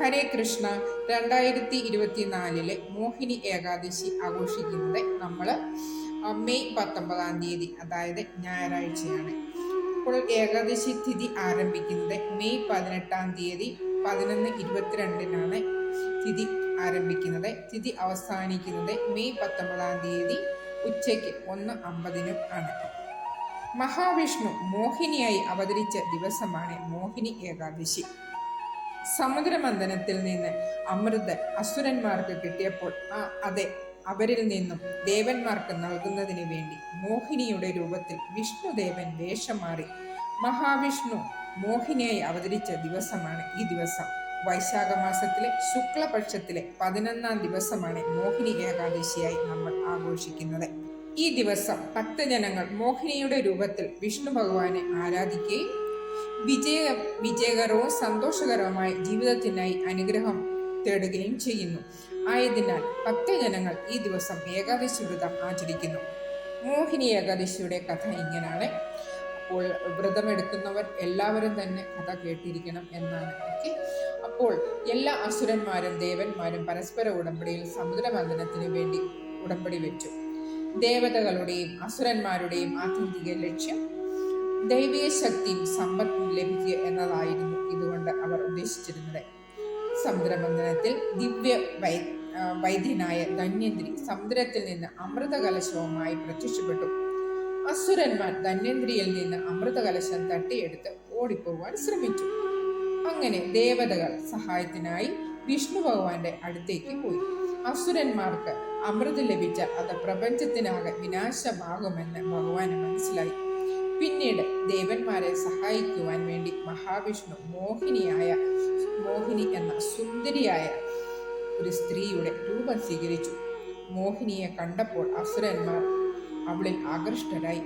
ഹരേ കൃഷ്ണ. 2024 മോഹിനി ഏകാദശി ആഘോഷിക്കുന്നത് നമ്മൾ മെയ് 19 അതായത് ഞായറാഴ്ചയാണ്. അപ്പോൾ ഏകാദശി തിഥി ആരംഭിക്കുന്നത് മെയ് 18 11:22 തിഥി ആരംഭിക്കുന്നത്. തിഥി അവസാനിക്കുന്നത് മെയ് 19 ഉച്ചയ്ക്ക് 1:50 ആണ്. മഹാവിഷ്ണു മോഹിനിയായി അവതരിച്ച ദിവസമാണ് മോഹിനി ഏകാദശി. സമുദ്രമന്ഥനത്തിൽ നിന്ന് അമൃത് അസുരന്മാർക്ക് കിട്ടിയപ്പോൾ അതെ അവരിൽ നിന്നും ദേവന്മാർക്ക് നൽകുന്നതിന് വേണ്ടി മോഹിനിയുടെ രൂപത്തിൽ വിഷ്ണുദേവൻ വേഷം മാറി മഹാവിഷ്ണു മോഹിനിയായി അവതരിച്ച ദിവസമാണ് ഈ ദിവസം. വൈശാഖ മാസത്തിലെ ശുക്ലപക്ഷത്തിലെ 11-ാം ദിവസമാണ് മോഹിനി ഏകാദശിയായി നമ്മൾ ആഘോഷിക്കുന്നത്. ഈ ദിവസം ഭക്തജനങ്ങൾ മോഹിനിയുടെ രൂപത്തിൽ വിഷ്ണു ഭഗവാനെ ആരാധിക്കുകയും വിജയകരവും സന്തോഷകരവുമായ ജീവിതത്തിനായി അനുഗ്രഹം തേടുകയും ചെയ്യുന്നു. ആയതിനാൽ ഭക്തജനങ്ങൾ ഈ ദിവസം ഏകാദശി വ്രതം ആചരിക്കുന്നു. മോഹിനി ഏകാദശിയുടെ കഥ ഇങ്ങനെയാണ്. അപ്പോൾ വ്രതമെടുക്കുന്നവർ എല്ലാവരും തന്നെ കഥ കേട്ടിരിക്കണം എന്നാണ്. അപ്പോൾ എല്ലാ അസുരന്മാരും ദേവന്മാരും പരസ്പര ഉടമ്പടിയിൽ സമുദ്രമന്ഥനത്തിനു വേണ്ടി ഉടമ്പടി വെച്ചു. ദേവതകളുടെയും അസുരന്മാരുടെയും ആത്യന്തിക ലക്ഷ്യം ദൈവീയ ശക്തിയും സമ്പത്തും ലഭിക്കുക എന്നതായിരുന്നു ഇതുകൊണ്ട് അവർ ഉദ്ദേശിച്ചിരുന്നത്. സമുദ്രമന്ഥനത്തിൽ ദിവ്യ വൈദ്യനായ ധന്വന്തരി സമുദ്രത്തിൽ നിന്ന് അമൃതകലശവുമായി പ്രത്യക്ഷപ്പെട്ടു. അസുരന്മാർ ധന്വന്തരിയിൽ നിന്ന് അമൃതകലശം തട്ടിയെടുത്ത് ഓടിപ്പോവാൻ ശ്രമിച്ചു. അങ്ങനെ ദേവതകൾ സഹായത്തിനായി വിഷ്ണു ഭഗവാന്റെ അടുത്തേക്ക് പോയി. അസുരന്മാർക്ക് അമൃത് ലഭിച്ചാൽ അത് പ്രപഞ്ചത്തിനാകെ വിനാശമാകുമെന്ന് ഭഗവാന് മനസ്സിലായി. പിന്നീട് ദേവന്മാരെ സഹായിക്കുവാൻ വേണ്ടി മഹാവിഷ്ണു മോഹിനി എന്ന സുന്ദരിയായ ഒരു സ്ത്രീയുടെ രൂപം സ്വീകരിച്ചു. മോഹിനിയെ കണ്ടപ്പോൾ അസുരന്മാർ അവളിൽ ആകൃഷ്ടരായി.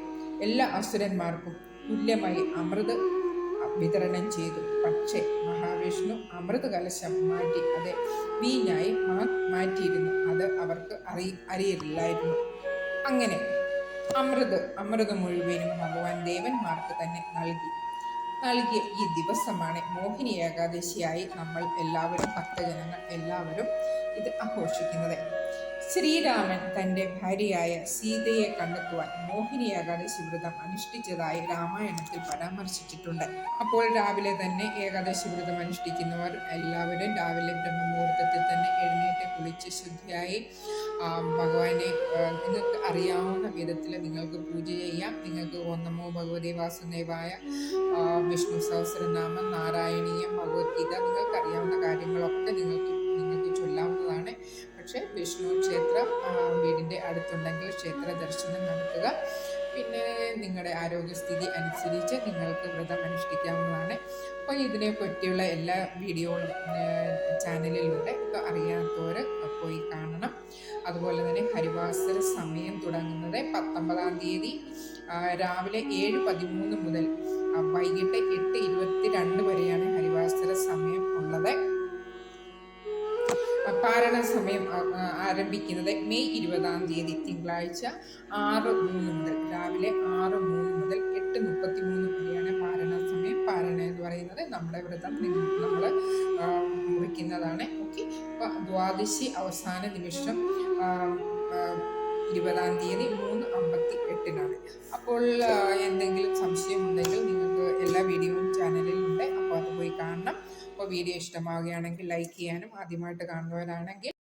എല്ലാ അസുരന്മാർക്കും തുല്യമായി അമൃത് വിതരണം ചെയ്തു. പക്ഷേ മഹാവിഷ്ണു അമൃത് കലശം മാറ്റി അത് വീഞ്ഞായി മാറ്റിയിരുന്നു. അത് അവർക്ക് അറിയില്ലായിരുന്നു. അങ്ങനെ അമൃത് മുഴുവനും ഭഗവാൻ ദേവന്മാർക്ക് തന്നെ നൽകിയ ഈ ദിവസമാണ് മോഹിനി ഏകാദശിയായി നമ്മൾ എല്ലാവരും ഭക്തജനങ്ങൾ എല്ലാവരും ഇത് ആഘോഷിക്കുന്നത്. ശ്രീരാമൻ തൻ്റെ ഭാര്യയായ സീതയെ കണ്ടെത്തുവാൻ മോഹിനി ഏകാദശി വ്രതം അനുഷ്ഠിച്ചതായി രാമായണത്തിൽ പരാമർശിച്ചിട്ടുണ്ട്. അപ്പോൾ രാവിലെ തന്നെ ഏകാദശി വ്രതം അനുഷ്ഠിക്കുന്നവർ എല്ലാവരും രാവിലെ ബ്രഹ്മമുഹൂർത്തത്തിൽ തന്നെ എഴുന്നേറ്റ് കുളിച്ച് ശുദ്ധിയായി ഭഗവാനെ നിങ്ങൾക്ക് അറിയാവുന്ന വിധത്തിൽ നിങ്ങൾക്ക് പൂജ ചെയ്യാം. നിങ്ങൾക്ക് ഓം നമോ ഭഗവതി വാസുദേവായ, വിഷ്ണു സഹസ്രനാമം, നാരായണീയം, ഭഗവത്ഗീത നിങ്ങൾക്ക് അറിയാവുന്ന കാര്യങ്ങളൊക്കെ നിങ്ങൾക്ക് ചൊല്ലാവുന്നതാണ്. പക്ഷേ വിഷ്ണു ക്ഷേത്രം വീടിൻ്റെ അടുത്തുണ്ടെങ്കിൽ ക്ഷേത്ര ദർശനം നടത്തുക. പിന്നെ നിങ്ങളുടെ ആരോഗ്യസ്ഥിതി അനുസരിച്ച് നിങ്ങൾക്ക് വ്രതം അനുഷ്ഠിക്കാവുന്നതാണ്. അപ്പോൾ ഇതിനെ പറ്റിയുള്ള എല്ലാ വീഡിയോകളും ചാനലിലൂടെ അറിയാത്തവർ പോയി കാണണം. അതുപോലെ തന്നെ ഹരിവാസര സമയം തുടങ്ങുന്നത് 19 രാവിലെ 7:13 മുതൽ വൈകിട്ട് 8:22 വരെയാണ് ഹരിവാസര സമയം ഉള്ളത്. പാരണ സമയം ആരംഭിക്കുന്നത് മെയ് 20 തിങ്കളാഴ്ച 6:03 മുതൽ രാവിലെ 6:03 മുതൽ 8:33 വരെയാണ് പാരണ സമയം. പാരണ എന്ന് പറയുന്നത് നമ്മുടെ വ്രതം നമ്മൾ മുറിക്കുന്നതാണ്. അപ്പോൾ ദ്വാദശി അവസാന നിമിഷം 20 3:58 അപ്പോൾ എന്തെങ്കിലും സംശയം ഉണ്ടെങ്കിൽ നിങ്ങൾക്ക് എല്ലാ വീഡിയോയും ചാനലിലുണ്ട്. അപ്പോൾ അത് പോയി കാണണം. അപ്പോൾ വീഡിയോ ഇഷ്ടമാവുകയാണെങ്കിൽ ലൈക്ക് ചെയ്യാനും, ആദ്യമായിട്ട് കാണുന്നവരാണെങ്കിൽ